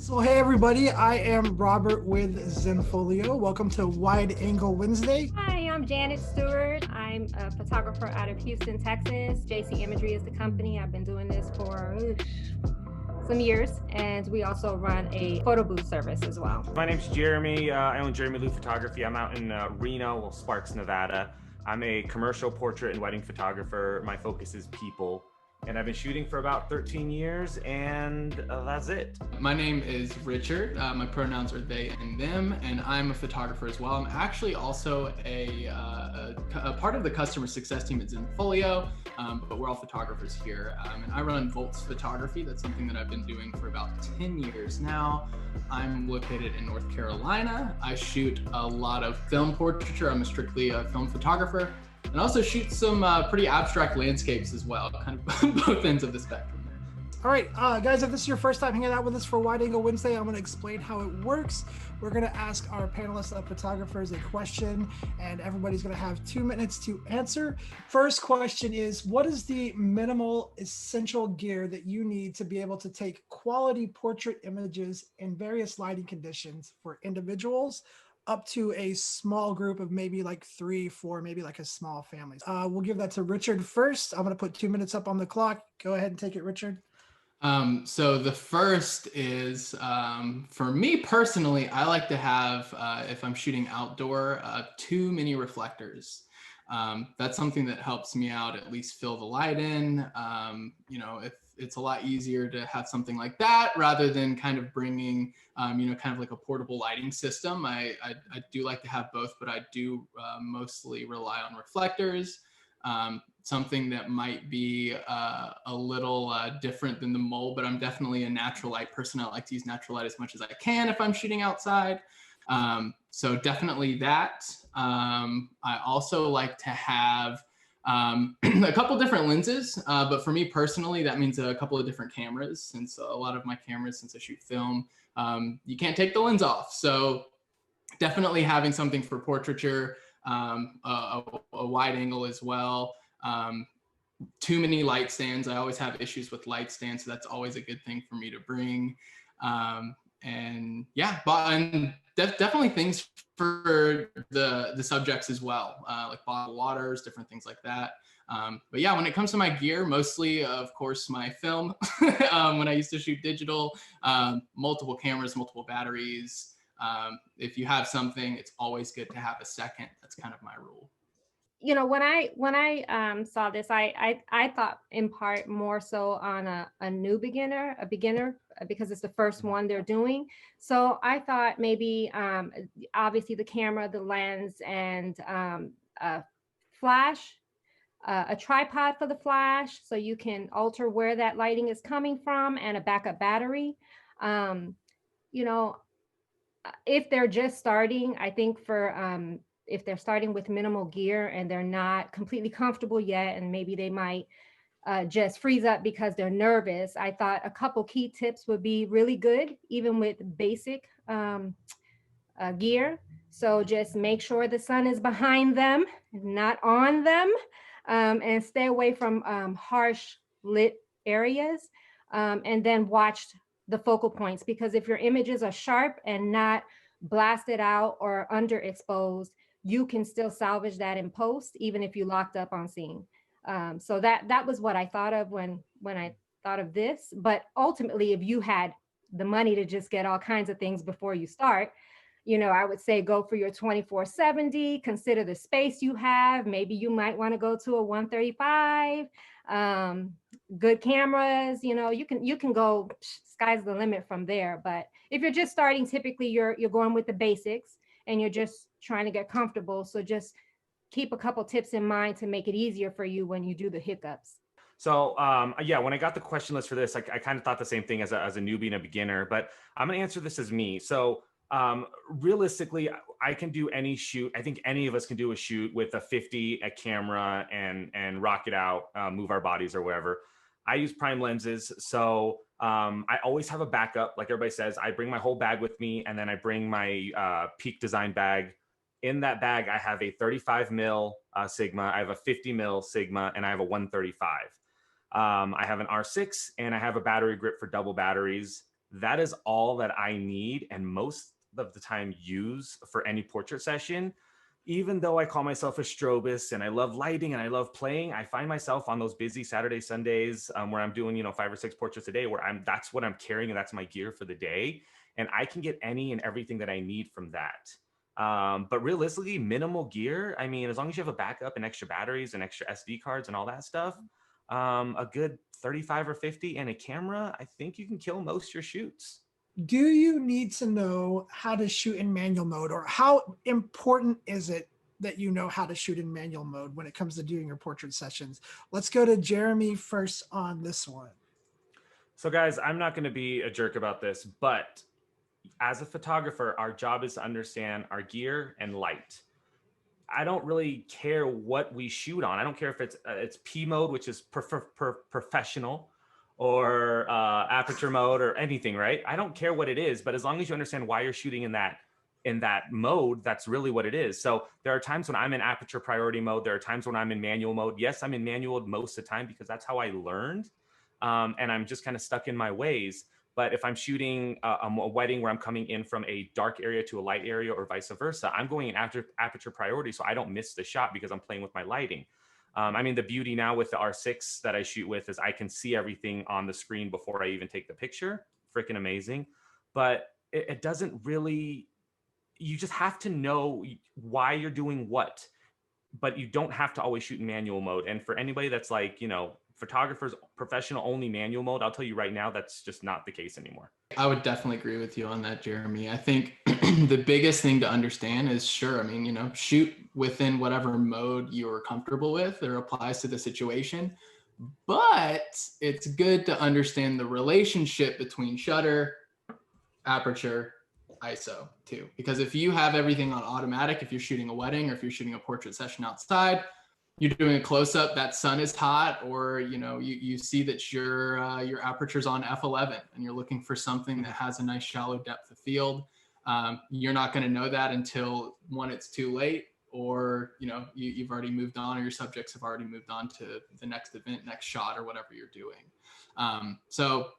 So hey everybody, I am Robert with Zenfolio. Welcome to Wide Angle Wednesday. Hi, I'm Janet Stewart. I'm a photographer out of Houston, Texas. JC Imagery is the company. I've been doing this for some years, and we also run a photo booth service as well. My name's Jeramie. I own Jeramie Lu Photography. I'm out in Reno, Sparks, Nevada. I'm a commercial portrait and wedding photographer. My focus is people. And I've been shooting for about 13 years, and that's it. My name is Richard. My pronouns are they and them, and I'm a photographer as well. I'm actually also a part of the customer success team at Zenfolio, but we're all photographers here. And I run Voltz photography. That's something that I've been doing for about 10 years now. I'm located in North Carolina. I shoot a lot of film portraiture. I'm strictly a film photographer. And also shoot some pretty abstract landscapes as well, kind of both ends of the spectrum there. All right, guys, if this is your first time hanging out with us for Wide Angle Wednesday, I'm going to explain how it works. We're going to ask our panelists of photographers a question, and everybody's going to have 2 minutes to answer. First question is, what is the minimal essential gear that you need to be able to take quality portrait images in various lighting conditions for individuals up to a small group of maybe like 3, 4, maybe like a small family? We'll give that to Richard first. I'm going to put 2 minutes up on the clock. Go ahead and take it, Richard. So the first is, for me personally, I like to have, if I'm shooting outdoor, 2 mini reflectors. That's something that helps me out, at least fill the light in. If it's a lot easier to have something like that rather than kind of bringing, kind of like a portable lighting system. I do like to have both, but I do mostly rely on reflectors. Something that might be a little different than the mold, but I'm definitely a natural light person. I like to use natural light as much as I can if I'm shooting outside. So definitely that. I also like to have a couple different lenses, but for me personally, that means a couple of different cameras, since a lot of my cameras, since I shoot film, you can't take the lens off. So definitely having something for portraiture, a wide angle as well. Too many light stands. I always have issues with light stands, so that's always a good thing for me to bring. And yeah, and definitely things for the subjects as well, like bottled waters, different things like that. But yeah, when it comes to my gear, mostly, of course, my film. When I used to shoot digital, multiple cameras, multiple batteries. If you have something, it's always good to have a second. That's kind of my rule. You know, when I saw this, I thought in part more so on a beginner, because it's the first one they're doing. So I thought maybe obviously the camera, the lens, and a flash, a tripod for the flash, so you can alter where that lighting is coming from, and a backup battery. If they're just starting, I think for if they're starting with minimal gear and they're not completely comfortable yet, and maybe they might just freeze up because they're nervous, I thought a couple key tips would be really good, even with basic gear. So just make sure the sun is behind them, not on them, and stay away from harsh lit areas, and then watch the focal points, because if your images are sharp and not blasted out or underexposed, you can still salvage that in post, even if you locked up on scene. So that was what I thought of when I thought of this. But ultimately, if you had the money to just get all kinds of things before you start, I would say go for your 24-70, consider the space you have. Maybe you might want to go to a 135, good cameras, you can go, sky's the limit from there. But if you're just starting, typically you're going with the basics and you're just trying to get comfortable. So just keep a couple tips in mind to make it easier for you when you do the hiccups. So yeah, when I got the question list for this, I kind of thought the same thing as a newbie and a beginner, but I'm gonna answer this as me. So realistically, I can do any shoot. I think any of us can do a shoot with a 50, a camera, and rock it out, move our bodies or wherever. I use prime lenses, so I always have a backup. Like everybody says, I bring my whole bag with me, and then I bring my Peak Design bag. In that bag, I have a 35 mil Sigma, I have a 50 mil Sigma, and I have a 135. I have an R6, and I have a battery grip for double batteries. that is all that I need, and most of the time use for any portrait session. Even though I call myself a strobist and I love lighting and I love playing, I find myself on those busy Saturday, Sundays where I'm doing, 5 or 6 portraits a day, where that's what I'm carrying and that's my gear for the day. And I can get any and everything that I need from that. But realistically, minimal gear. I mean, as long as you have a backup and extra batteries and extra SD cards and all that stuff, a good 35 or 50 and a camera, I think you can kill most of your shoots. Do you need to know how to shoot in manual mode, or how important is it that you know how to shoot in manual mode when it comes to doing your portrait sessions? Let's go to Jeramie first on this one. So guys, I'm not going to be a jerk about this, but as a photographer, our job is to understand our gear and light. I don't really care what we shoot on. I don't care if it's P mode, which is professional, or aperture mode, or anything, right? I don't care what it is, but as long as you understand why you're shooting in that mode, that's really what it is. So there are times when I'm in aperture priority mode. There are times when I'm in manual mode. Yes, I'm in manual mode most of the time because that's how I learned. And I'm just kind of stuck in my ways. But if I'm shooting a wedding where I'm coming in from a dark area to a light area, or vice versa, I'm going in aperture priority so I don't miss the shot because I'm playing with my lighting. I mean, the beauty now with the R6 that I shoot with is I can see everything on the screen before I even take the picture. Freaking amazing. But it doesn't really, you just have to know why you're doing what, but you don't have to always shoot in manual mode. And for anybody that's like, photographers, professional only manual mode, I'll tell you right now, that's just not the case anymore. I would definitely agree with you on that, Jeramie. I think the biggest thing to understand is, sure, I mean, shoot within whatever mode you're comfortable with or applies to the situation, but it's good to understand the relationship between shutter, aperture, ISO too. Because if you have everything on automatic, if you're shooting a wedding or if you're shooting a portrait session outside, you're doing a close-up, that sun is hot, or you see that your aperture's on f11 and you're looking for something that has a nice shallow depth of field. You're not going to know that until, one, it's too late, or you've already moved on, or your subjects have already moved on to the next event, next shot, or whatever you're doing. So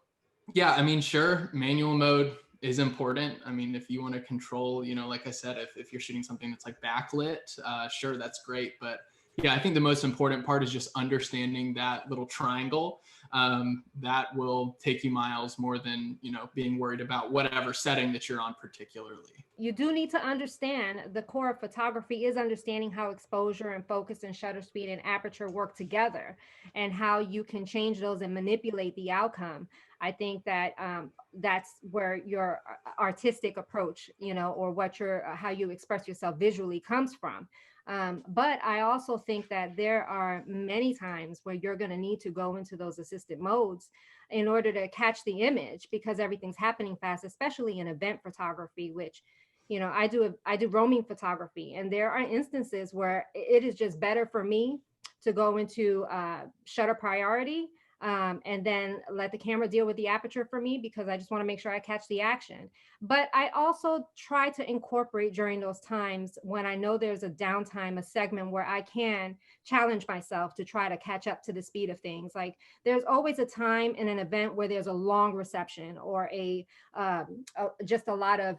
yeah, I mean, sure, manual mode is important. I mean, if you want to control, like I said, if you're shooting something that's like backlit, sure, that's great. But yeah, I think the most important part is just understanding that little triangle. That will take you miles more than, being worried about whatever setting that you're on particularly. You do need to understand the core of photography is understanding how exposure and focus and shutter speed and aperture work together, and how you can change those and manipulate the outcome. I think that that's where your artistic approach, or how you express yourself visually comes from. But I also think that there are many times where you're going to need to go into those assisted modes in order to catch the image, because everything's happening fast, especially in event photography, which, I do roaming photography. And there are instances where it is just better for me to go into shutter priority, and then let the camera deal with the aperture for me, because I just want to make sure I catch the action. But I also try to incorporate during those times when I know there's a downtime, a segment where I can challenge myself to try to catch up to the speed of things. Like, there's always a time in an event where there's a long reception, or just a lot of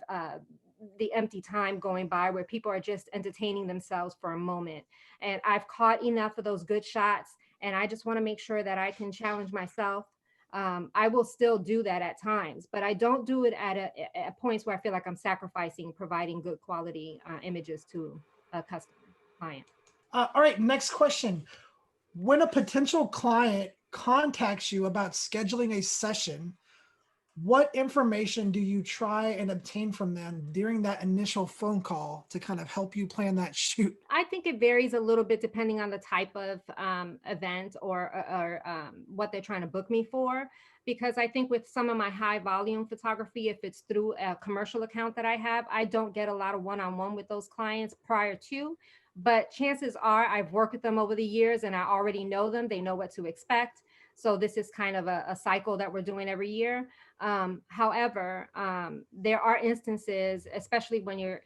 the empty time going by where people are just entertaining themselves for a moment. And I've caught enough of those good shots, and I just want to make sure that I can challenge myself. I will still do that at times, but I don't do it at points where I feel like I'm sacrificing providing good quality images to a customer client. All right, next question. When a potential client contacts you about scheduling a session, what information do you try and obtain from them during that initial phone call to kind of help you plan that shoot? I think it varies a little bit depending on the type of event or what they're trying to book me for. Because I think with some of my high volume photography, if it's through a commercial account that I have, I don't get a lot of one-on-one with those clients prior to. But chances are I've worked with them over the years and I already know them. They know what to expect. So this is kind of a cycle that we're doing every year. However, there are instances, especially when you're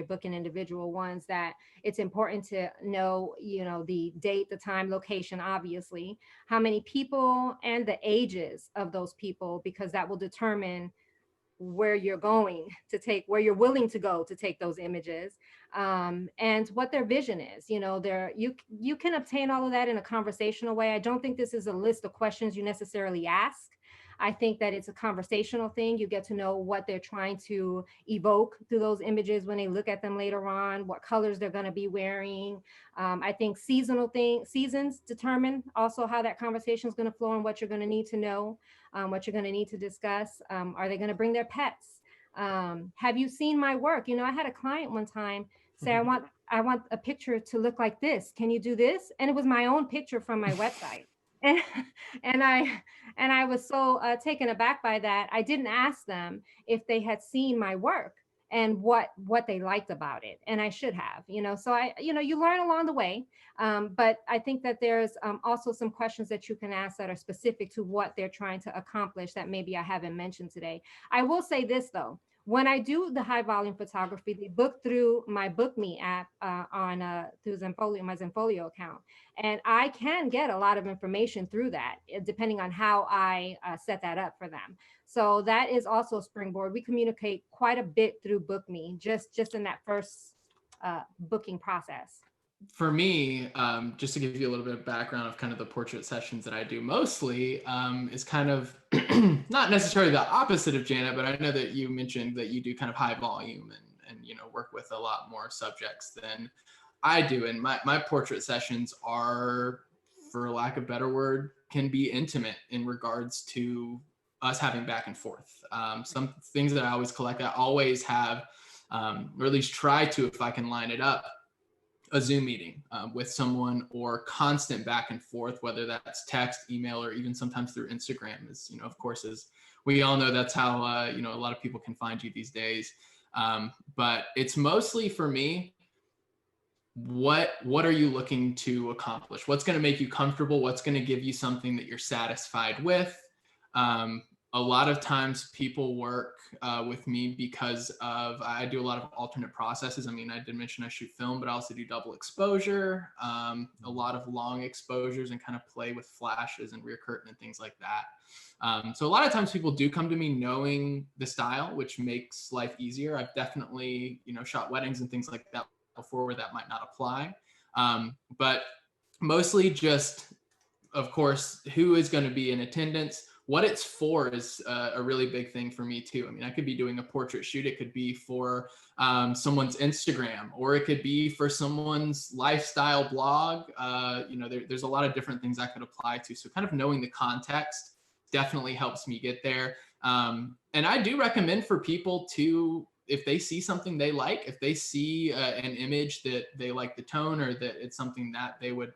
booking individual ones, that it's important to know, the date, the time, location, obviously, how many people, and the ages of those people, because that will determine where you're where you're willing to go to take those images, and what their vision is. You can obtain all of that in a conversational way. I don't think this is a list of questions you necessarily ask. I think that it's a conversational thing. You get to know what they're trying to evoke through those images when they look at them later on, what colors they're going to be wearing. I think seasons determine also how that conversation is going to flow and what you're going to need to know, what you're going to need to discuss. Are they going to bring their pets? Have you seen my work? I had a client one time say, I want a picture to look like this. Can you do this? And it was my own picture from my website. And I was so taken aback by that. I didn't ask them if they had seen my work and what they liked about it, and I should have. So you learn along the way. But I think that there's also some questions that you can ask that are specific to what they're trying to accomplish that maybe I haven't mentioned today. I will say this though. When I do the high volume photography, they book through my Book Me app through Zenfolio, my Zenfolio account. And I can get a lot of information through that, depending on how I set that up for them. So that is also a springboard. We communicate quite a bit through Book Me, just in that first booking process. For me, just to give you a little bit of background of kind of the portrait sessions that I do mostly, is kind of not necessarily the opposite of Janet, but I know that you mentioned that you do kind of high volume and work with a lot more subjects than I do. And my portrait sessions are, for lack of a better word, can be intimate in regards to us having back and forth. Some things that I always collect, I always have, or at least try to, if I can line it up, a Zoom meeting with someone, or constant back and forth, whether that's text, email, or even sometimes through Instagram. Is of course, as we all know, that's how a lot of people can find you these days. But it's mostly for me, what are you looking to accomplish? What's going to make you comfortable? What's going to give you something that you're satisfied with? A lot of times people work with me because I do a lot of alternate processes. I mean, I did mention I shoot film, but I also do double exposure, a lot of long exposures, and kind of play with flashes and rear curtain and things like that. So a lot of times people do come to me knowing the style, which makes life easier. I've definitely, shot weddings and things like that before where that might not apply. But mostly just, of course, who is going to be in attendance. What it's for is a really big thing for me too. I mean, I could be doing a portrait shoot. It could be for someone's Instagram, or it could be for someone's lifestyle blog. There's a lot of different things I could apply to. So kind of knowing the context definitely helps me get there. And I do recommend for people to, if they see something they like, if they see an image that they like the tone, or that it's something that they would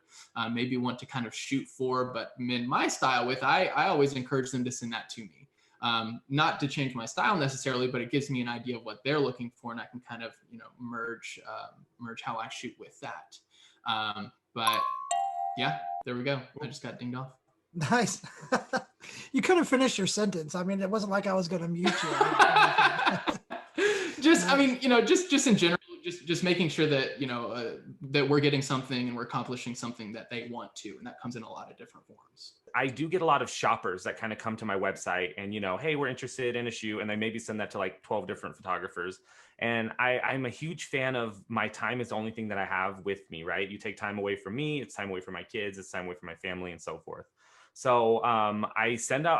maybe want to kind of shoot for, but in my style with, I always encourage them to send that to me. Not to change my style necessarily, but it gives me an idea of what they're looking for, and I can kind of, merge how I shoot with that. But yeah, there we go. I just got dinged off. Nice. You couldn't finish your sentence. I mean, it wasn't like I was going to mute you. Just in general, just making sure that, that we're getting something and we're accomplishing something that they want to, and that comes in a lot of different forms. I do get a lot of shoppers that kind of come to my website and, hey, we're interested in a shoot, and they maybe send that to like 12 different photographers. And I'm a huge fan of, my time is the only thing that I have with me, right? You take time away from me, it's time away from my kids, it's time away from my family, and so forth. So I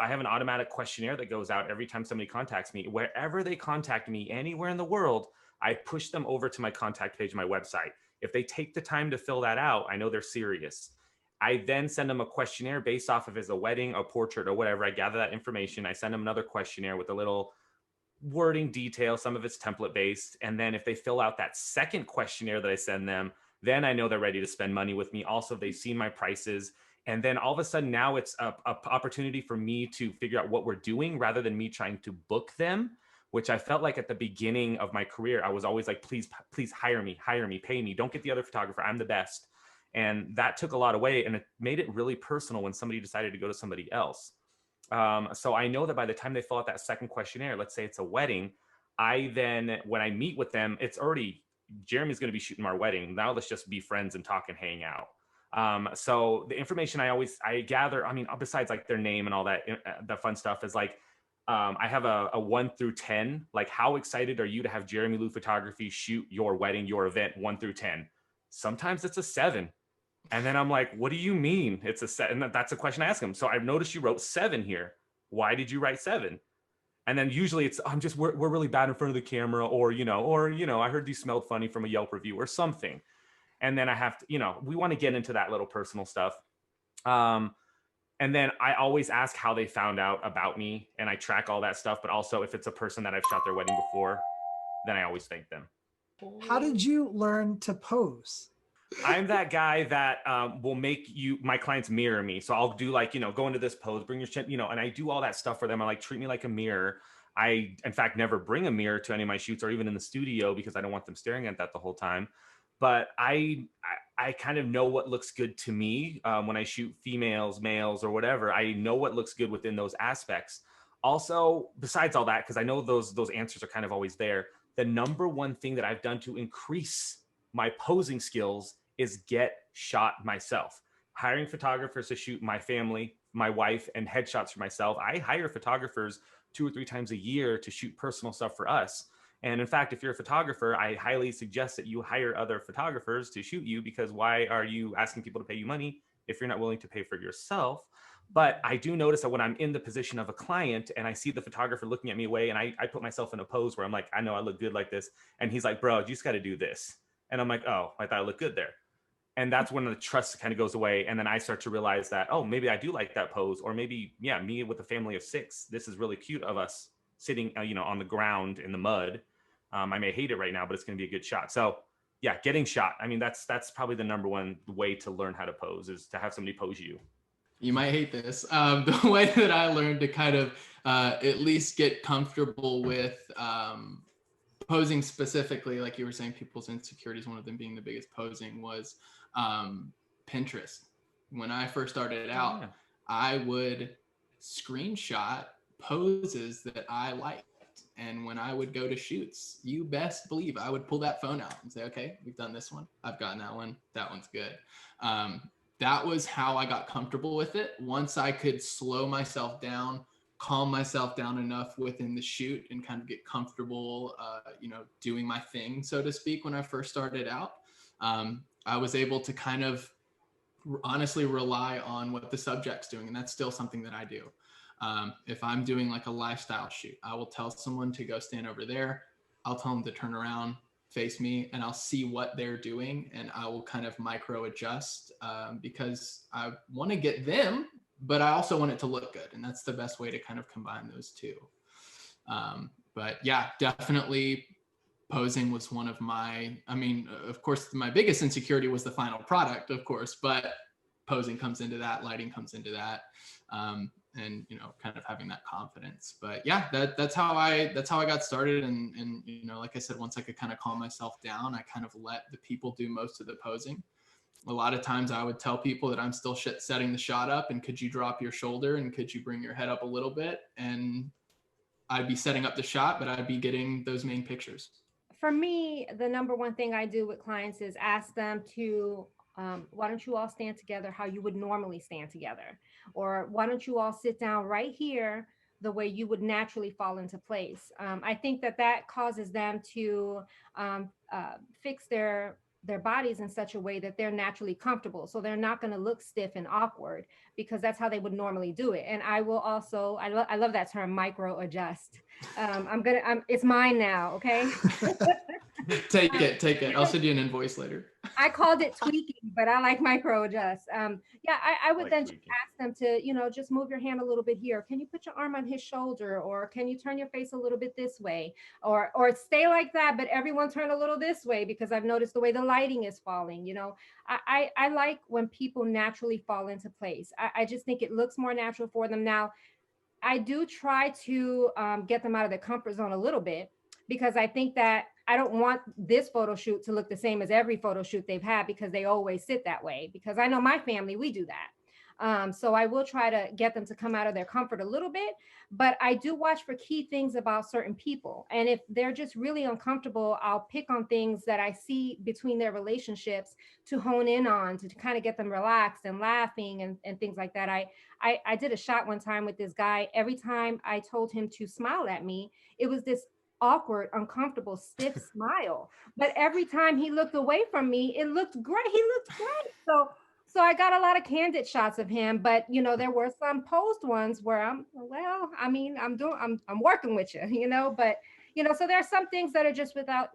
have an automatic questionnaire that goes out every time somebody contacts me. Wherever they contact me, anywhere in the world, I push them over to my contact page on my website. If they take the time to fill that out, I know they're serious. I then send them a questionnaire based off of is a wedding, a portrait, or whatever. I gather that information. I send them another questionnaire with a little wording detail. Some of it's template based. And then if they fill out that second questionnaire that I send them, then I know they're ready to spend money with me. Also, they've seen my prices. And then all of a sudden now it's a opportunity for me to figure out what we're doing rather than me trying to book them, which I felt like at the beginning of my career, I was always like, please hire me, pay me. Don't get the other photographer. I'm the best. And that took a lot away, and it made it really personal when somebody decided to go to somebody else. So I know that by the time they fill out that second questionnaire, let's say it's a wedding, I then, when I meet with them, it's already, Jeramie's going to be shooting our wedding. Now let's just be friends and talk and hang out. So the information I gather, I mean, besides like their name and all that, the fun stuff is like, I have a 1 through 10, like how excited are you to have Jeramie Lu Photography shoot your wedding, your event, 1 through 10. Sometimes it's a 7. And then I'm like, what do you mean it's a 7? And that's a question I ask them. So I've noticed you wrote 7 here. Why did you write 7? And then usually it's, we're really bad in front of the camera, or, I heard you smelled funny from a Yelp review or something. And then I have to, we want to get into that little personal stuff. And then I always ask how they found out about me, and I track all that stuff. But also if it's a person that I've shot their wedding before, then I always thank them. How did you learn to pose? I'm that guy that will make my clients mirror me. So I'll do like, go into this pose, bring your chin, and I do all that stuff for them. I like, treat me like a mirror. I, in fact, never bring a mirror to any of my shoots or even in the studio because I don't want them staring at that the whole time. But I kind of know what looks good to me when I shoot females, males, or whatever. I know what looks good within those aspects. Also, besides all that, because I know those answers are kind of always there, the number one thing that I've done to increase my posing skills is get shot myself. Hiring photographers to shoot my family, my wife, and headshots for myself. I hire photographers 2 or 3 times a year to shoot personal stuff for us. And in fact, if you're a photographer, I highly suggest that you hire other photographers to shoot you, because why are you asking people to pay you money if you're not willing to pay for yourself? But I do notice that when I'm in the position of a client and I see the photographer looking at me away, and I put myself in a pose where I'm like, I know I look good like this. And he's like, bro, you just got to do this. And I'm like, oh, I thought I looked good there. And that's when the trust kind of goes away. And then I start to realize that, oh, maybe I do like that pose. Or maybe, yeah, me with a family of 6, this is really cute of us sitting, on the ground in the mud. I may hate it right now, but it's going to be a good shot. So yeah, getting shot. I mean, that's probably the number one way to learn how to pose, is to have somebody pose you. You might hate this. The way that I learned to kind of at least get comfortable with posing specifically, like you were saying, people's insecurities, one of them being the biggest posing, was Pinterest. When I first started out, I would screenshot poses that I liked. And when I would go to shoots, you best believe I would pull that phone out and say, okay, we've done this one. I've gotten that one. That one's good. That was how I got comfortable with it. Once I could slow myself down, calm myself down enough within the shoot and kind of get comfortable, doing my thing, so to speak, when I first started out, I was able to kind of honestly rely on what the subject's doing. And that's still something that I do. If I'm doing like a lifestyle shoot, I will tell someone to go stand over there. I'll tell them to turn around, face me, and I'll see what they're doing. And I will kind of micro adjust because I want to get them, but I also want it to look good. And that's the best way to kind of combine those two. But yeah, definitely posing was one of my, of course, my biggest insecurity was the final product, of course, but posing comes into that, lighting comes into that. And kind of having that confidence. But yeah, that's how I got started. And like I said, once I could kind of calm myself down, I kind of let the people do most of the posing. A lot of times I would tell people that I'm still setting the shot up, and could you drop your shoulder, and could you bring your head up a little bit, and I'd be setting up the shot, but I'd be getting those main pictures. For me, the number one thing I do with clients is ask them to why don't you all stand together how you would normally stand together? Or why don't you all sit down right here the way you would naturally fall into place? I think that causes them to fix their bodies in such a way that they're naturally comfortable. So they're not going to look stiff and awkward, because that's how they would normally do it. And I will also, I love that term, micro adjust. It's mine now. Okay. Take it. I'll send you an invoice later. I called it tweaking, but I like micro adjust. I would then just ask them to, just move your hand a little bit here. Can you put your arm on his shoulder, or can you turn your face a little bit this way, or stay like that, but everyone turn a little this way, because I've noticed the way the lighting is falling. I like when people naturally fall into place. I just think it looks more natural for them. Now, I do try to get them out of their comfort zone a little bit, because I think that I don't want this photo shoot to look the same as every photo shoot they've had, because they always sit that way, because I know my family, we do that. So I will try to get them to come out of their comfort a little bit, but I do watch for key things about certain people. And if they're just really uncomfortable, I'll pick on things that I see between their relationships to hone in on, to kind of get them relaxed and laughing and things like that. I did a shot one time with this guy. Every time I told him to smile at me, it was this awkward, uncomfortable, stiff smile. But every time he looked away from me, it looked great. He looked great. So I got a lot of candid shots of him, but there were some posed ones where I'm working with you, but so there are some things that are just without,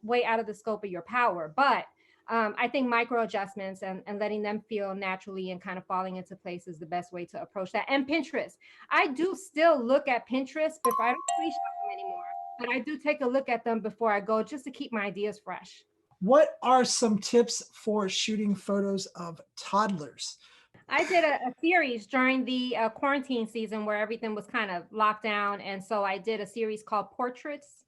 way out of the scope of your power. But I think micro adjustments and letting them feel naturally and kind of falling into place is the best way to approach that. And Pinterest, I do still look at Pinterest, but I don't screenshot them anymore, but I do take a look at them before I go, just to keep my ideas fresh. What are some tips for shooting photos of toddlers? I did a series during the quarantine season where everything was kind of locked down. And so I did a series called Portraits.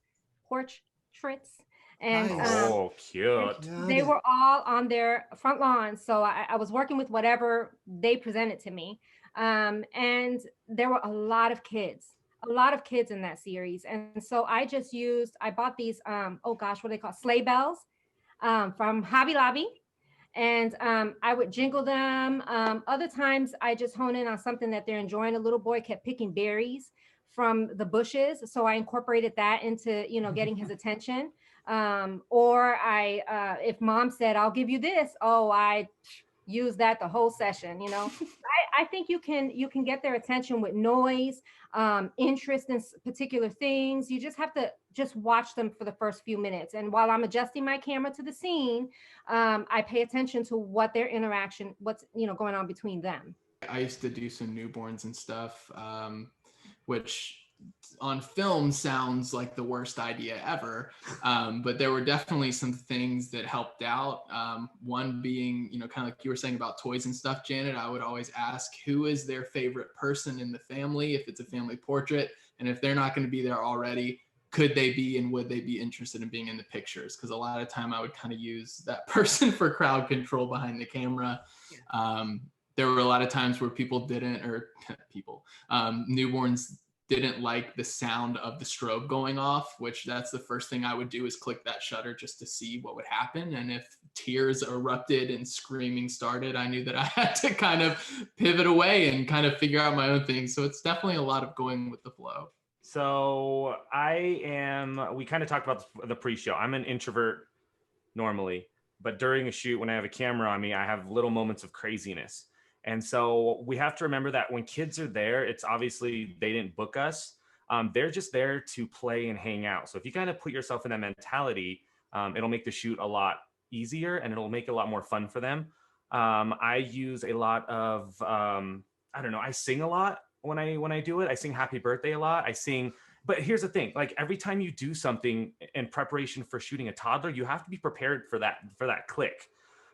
And Nice. Oh, cute. they were all on their front lawns. So I was working with whatever they presented to me. And there were a lot of kids in that series. And so I bought these, what are they called? Sleigh bells. From Hobby Lobby, and I would jingle them. Other times I just hone in on something that they're enjoying. A little boy kept picking berries from the bushes, so I incorporated that into getting his attention. Or if mom said, "I'll give you this," I use that the whole session. I think you can get their attention with noise, interest in particular things. You just have to watch them for the first few minutes. And while I'm adjusting my camera to the scene, I pay attention to what's going on between them. I used to do some newborns and stuff, which on film sounds like the worst idea ever. But there were definitely some things that helped out. One being, kind of like you were saying about toys and stuff, Janet, I would always ask who is their favorite person in the family, if it's a family portrait, and if they're not going to be there already, could they be and would they be interested in being in the pictures? Because a lot of time I would kind of use that person for crowd control behind the camera. There were a lot of times where newborns didn't like the sound of the strobe going off, which that's the first thing I would do, is click that shutter just to see what would happen. And if tears erupted and screaming started, I knew that I had to kind of pivot away and kind of figure out my own thing. So it's definitely a lot of going with the flow. So we kind of talked about the pre-show. I'm an introvert normally, but during a shoot, when I have a camera on me, I have little moments of craziness. And so we have to remember that when kids are there, it's obviously they didn't book us. They're just there to play and hang out. So if you kind of put yourself in that mentality, it'll make the shoot a lot easier and it'll make it a lot more fun for them. I use a lot of, I sing a lot when I do it. I sing Happy Birthday a lot. But here's the thing, like every time you do something in preparation for shooting a toddler, you have to be prepared for that click.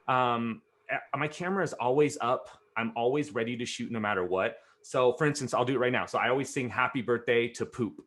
My camera is always up. I'm always ready to shoot no matter what. So for instance, I'll do it right now. So I always sing Happy Birthday to poop.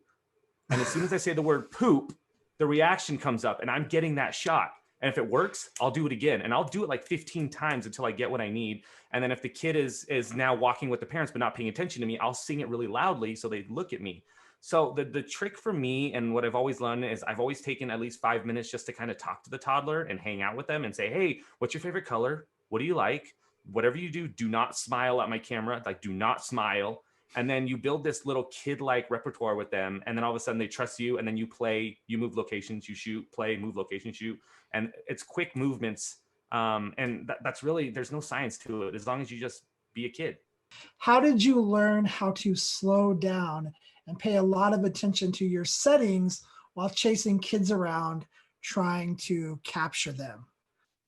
And as soon as I say the word poop, the reaction comes up and I'm getting that shot. And if it works, I'll do it again. And I'll do it like 15 times until I get what I need. And then if the kid is now walking with the parents, but not paying attention to me, I'll sing it really loudly so they look at me. So the trick for me and what I've always learned is I've always taken at least 5 minutes just to kind of talk to the toddler and hang out with them and say, hey, what's your favorite color? What do you like? Whatever you do not smile at my camera. Like, do not smile. And then you build this little kid-like repertoire with them. And then all of a sudden they trust you. And then you play, you move locations, you shoot, play, move location, shoot. And it's quick movements. And that's really, there's no science to it as long as you just be a kid. How did you learn how to slow down and pay a lot of attention to your settings while chasing kids around, trying to capture them?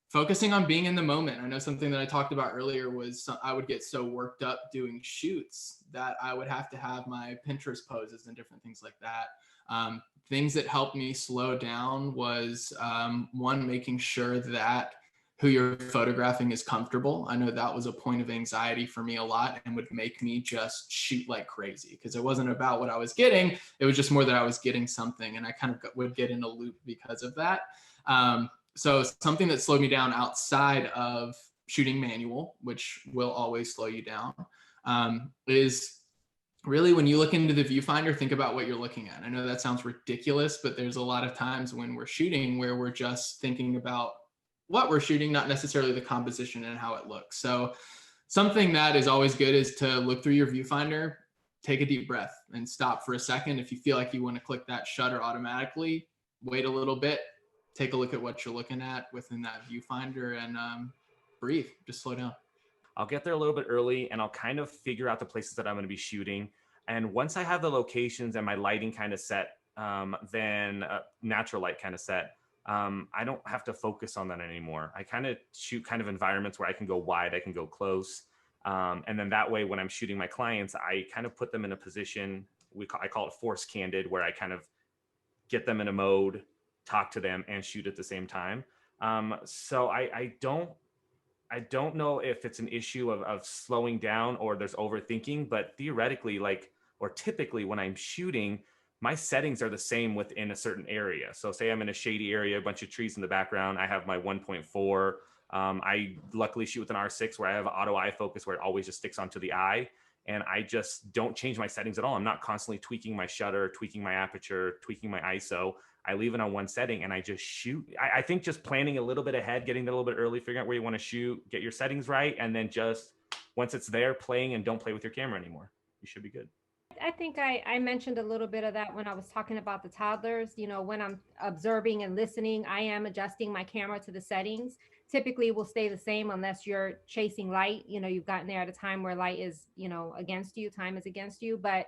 Focusing on being in the moment. I know something that I talked about earlier was I would get so worked up doing shoots that I would have to have my Pinterest poses and different things like that. Things that helped me slow down was one, making sure that who you're photographing is comfortable. I know that was a point of anxiety for me a lot and would make me just shoot like crazy because it wasn't about what I was getting. It was just more that I was getting something, and I kind of would get in a loop because of that. So something that slowed me down outside of shooting manual, which will always slow you down, is really when you look into the viewfinder, think about what you're looking at. I know that sounds ridiculous, but there's a lot of times when we're shooting where we're just thinking about what we're shooting, not necessarily the composition and how it looks. So something that is always good is to look through your viewfinder, take a deep breath and stop for a second. If you feel like you want to click that shutter automatically, wait a little bit, take a look at what you're looking at within that viewfinder, and breathe, just slow down. I'll get there a little bit early and I'll kind of figure out the places that I'm going to be shooting. And once I have the locations and my lighting kind of set, then natural light kind of set, I don't have to focus on that anymore. I kind of shoot kind of environments where I can go wide, I can go close. And then that way, when I'm shooting my clients, I kind of put them in a position, I call it force candid, where I kind of get them in a mode, talk to them and shoot at the same time. So I don't know if it's an issue of slowing down or there's overthinking, but theoretically, or typically when I'm shooting, my settings are the same within a certain area. So say I'm in a shady area, a bunch of trees in the background, I have my 1.4. I luckily shoot with an R6 where I have auto eye focus where it always just sticks onto the eye. And I just don't change my settings at all. I'm not constantly tweaking my shutter, tweaking my aperture, tweaking my ISO. I leave it on one setting and I just shoot. I think just planning a little bit ahead, getting there a little bit early, figuring out where you want to shoot, get your settings right. And then just once it's there, playing, and don't play with your camera anymore. You should be good. I think I mentioned a little bit of that when I was talking about the toddlers. When I'm observing and listening, I am adjusting my camera to the settings. Typically will stay the same unless you're chasing light. You've gotten there at a time where light is, against you, time is against you. But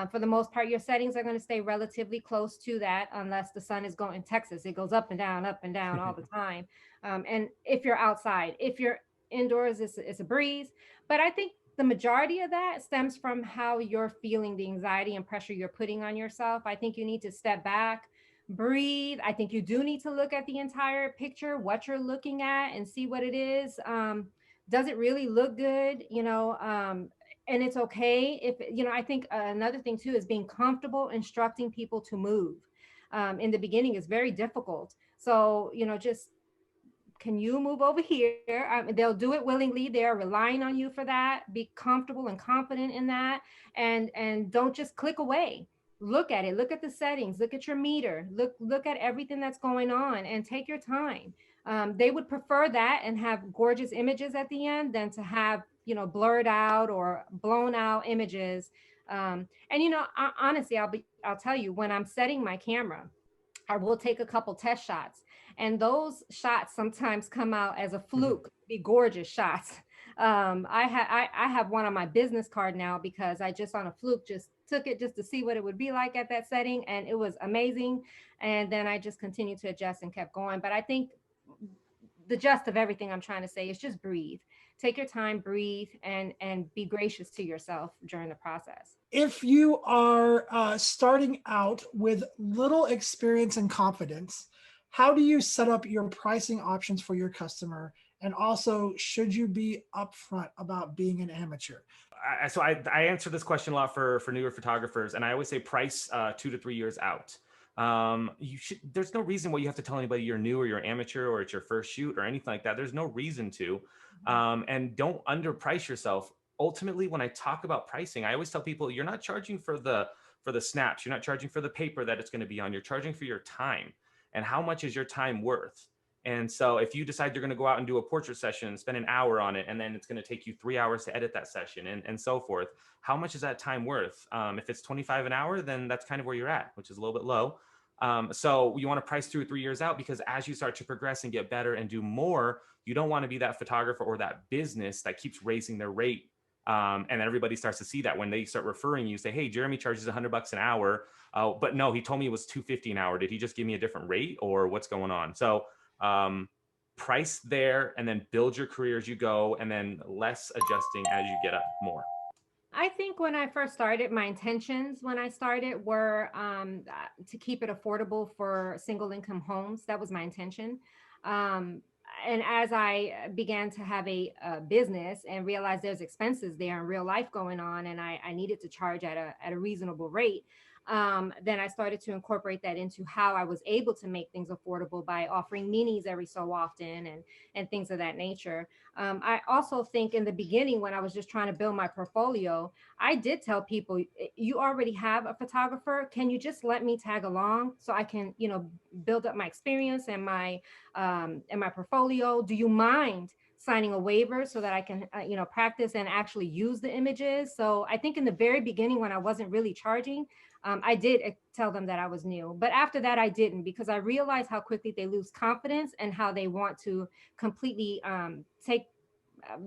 for the most part, your settings are going to stay relatively close to that unless the sun is going in Texas. It goes up and down all the time. And if you're outside, if you're indoors, it's a breeze. But I think the majority of that stems from how you're feeling, the anxiety and pressure you're putting on yourself. I think you need to step back, breathe. I think you do need to look at the entire picture, what you're looking at, and see what it is. Does it really look good? And it's okay if, I think another thing too is being comfortable instructing people to move. In the beginning is very difficult. So, just, can you move over here? They'll do it willingly. They're relying on you for that. Be comfortable and confident in that. And don't just click away. Look at it. Look at the settings. Look at your meter. Look at everything that's going on and take your time. They would prefer that and have gorgeous images at the end than to have, blurred out or blown out images. Honestly, I'll tell you, when I'm setting my camera, I will take a couple test shots. And those shots sometimes come out as a fluke, be gorgeous shots. I have one on my business card now because I just on a fluke just took it just to see what it would be like at that setting. And it was amazing. And then I just continued to adjust and kept going. But I think the gist of everything I'm trying to say is just breathe. Take your time, breathe, and be gracious to yourself during the process. If you are starting out with little experience and confidence, how do you set up your pricing options for your customer? And also, should you be upfront about being an amateur? So I answer this question a lot for newer photographers, and I always say price 2 to 3 years out. There's no reason why you have to tell anybody you're new or you're amateur or it's your first shoot or anything like that. There's no reason to. And don't underprice yourself. Ultimately, when I talk about pricing, I always tell people you're not charging for the snaps. You're not charging for the paper that it's going to be on. You're charging for your time. And how much is your time worth? And so if you decide you're going to go out and do a portrait session and spend an hour on it, and then it's going to take you 3 hours to edit that session and so forth, how much is that time worth? If it's $25 an hour, then that's kind of where you're at, which is a little bit low. So you want to price 2 or 3 years out, because as you start to progress and get better and do more, you don't want to be that photographer or that business that keeps raising their rate. And everybody starts to see that when they start referring you, say, hey, Jeramie charges $100 an hour. But no, he told me it was $250 an hour. Did he just give me a different rate, or what's going on? So price there, and then build your career as you go, and then less adjusting as you get up more. I think when I first started, my intentions when I started were to keep it affordable for single income homes. That was my intention. and as I began to have a business and realized there's expenses there in real life going on, and I needed to charge at a reasonable rate, then I started to incorporate that into how I was able to make things affordable by offering minis every so often and things of that nature. I also think in the beginning, when I was just trying to build my portfolio, I did tell people, you already have a photographer. Can you just let me tag along so I can, build up my experience and my portfolio? Do you mind signing a waiver so that I can, practice and actually use the images? So I think in the very beginning, when I wasn't really charging, I did tell them that I was new, but after that I didn't, because I realized how quickly they lose confidence and how they want to completely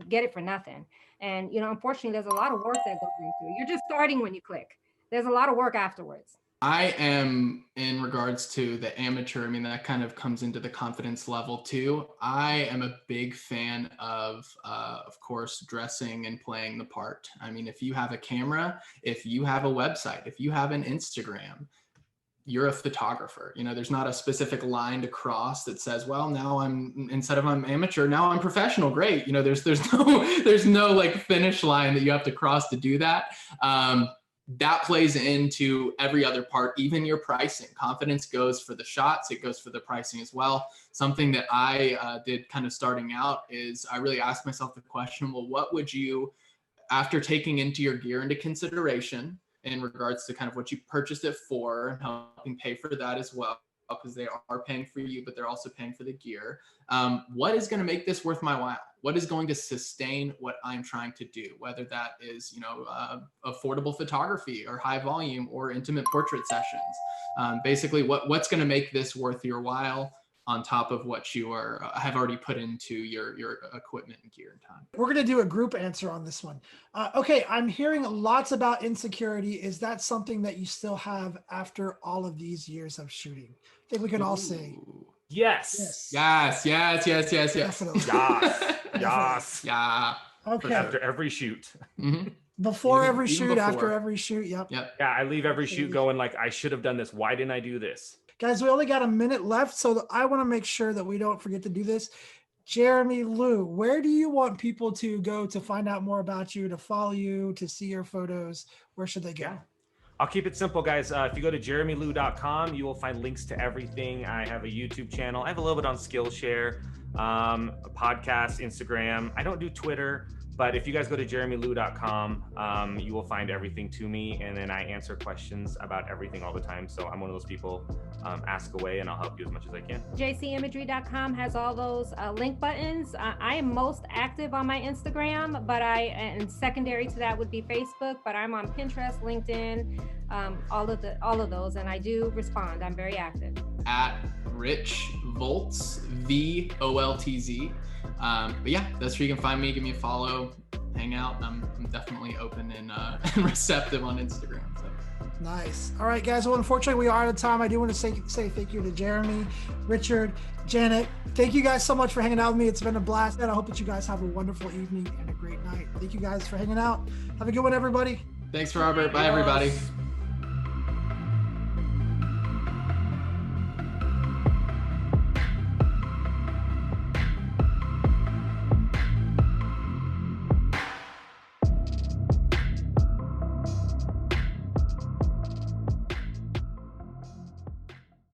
get it for nothing. And, unfortunately, there's a lot of work that goes into it. You're just starting when you click. There's a lot of work afterwards. I am, in regards to the amateur, I mean, that kind of comes into the confidence level too. I am a big fan of course, dressing and playing the part. I mean, if you have a camera, if you have a website, if you have an Instagram, you're a photographer. There's not a specific line to cross that says, well, now I'm amateur, now I'm professional. Great. There's no like finish line that you have to cross to do that. That plays into every other part, even your pricing. Confidence goes for the shots. It goes for the pricing as well. Something that I did kind of starting out is I really asked myself the question, well, what would you, after taking into your gear into consideration in regards to kind of what you purchased it for and helping pay for that as well, because they are paying for you, but they're also paying for the gear. What is going to make this worth my while? What is going to sustain what I'm trying to do? Whether that is, affordable photography or high volume or intimate portrait sessions. Basically, what's going to make this worth your while on top of what you have already put into your equipment and gear and time. We're going to do a group answer on this one. Okay, I'm hearing lots about insecurity. Is that something that you still have after all of these years of shooting? I think we can all say yes. Yes. Yes. Definitely. Yes. Yeah. Okay. After every shoot. Mm-hmm. Before Even every shoot, before. after every shoot. Yep. Yeah, I leave every shoot going like, I should have done this. Why didn't I do this? Guys, we only got a minute left, so I want to make sure that we don't forget to do this. Jeramie Lu, where do you want people to go to find out more about you, to follow you, to see your photos? Where should they go? Yeah. I'll keep it simple, guys. If you go to jeramielu.com, you will find links to everything. I have a YouTube channel. I have a little bit on Skillshare, a podcast, Instagram. I don't do Twitter, but if you guys go to jeramielu.com, you will find everything to me. And then I answer questions about everything all the time. So I'm one of those people, ask away and I'll help you as much as I can. jcimagery.com has all those link buttons. I am most active on my Instagram, and secondary to that would be Facebook, but I'm on Pinterest, LinkedIn, all of those. And I do respond. I'm very active. At Rich Voltz, VOLTZ. But yeah, that's where you can find me. Give me a follow, hang out. I'm definitely open and receptive on Instagram. So. Nice. All right, guys. Well, unfortunately, we are out of time. I do want to say thank you to Jeramie, Richard, Janet. Thank you guys so much for hanging out with me. It's been a blast, and I hope that you guys have a wonderful evening and a great night. Thank you guys for hanging out. Have a good one, everybody. Thanks, Robert. Bye, everybody.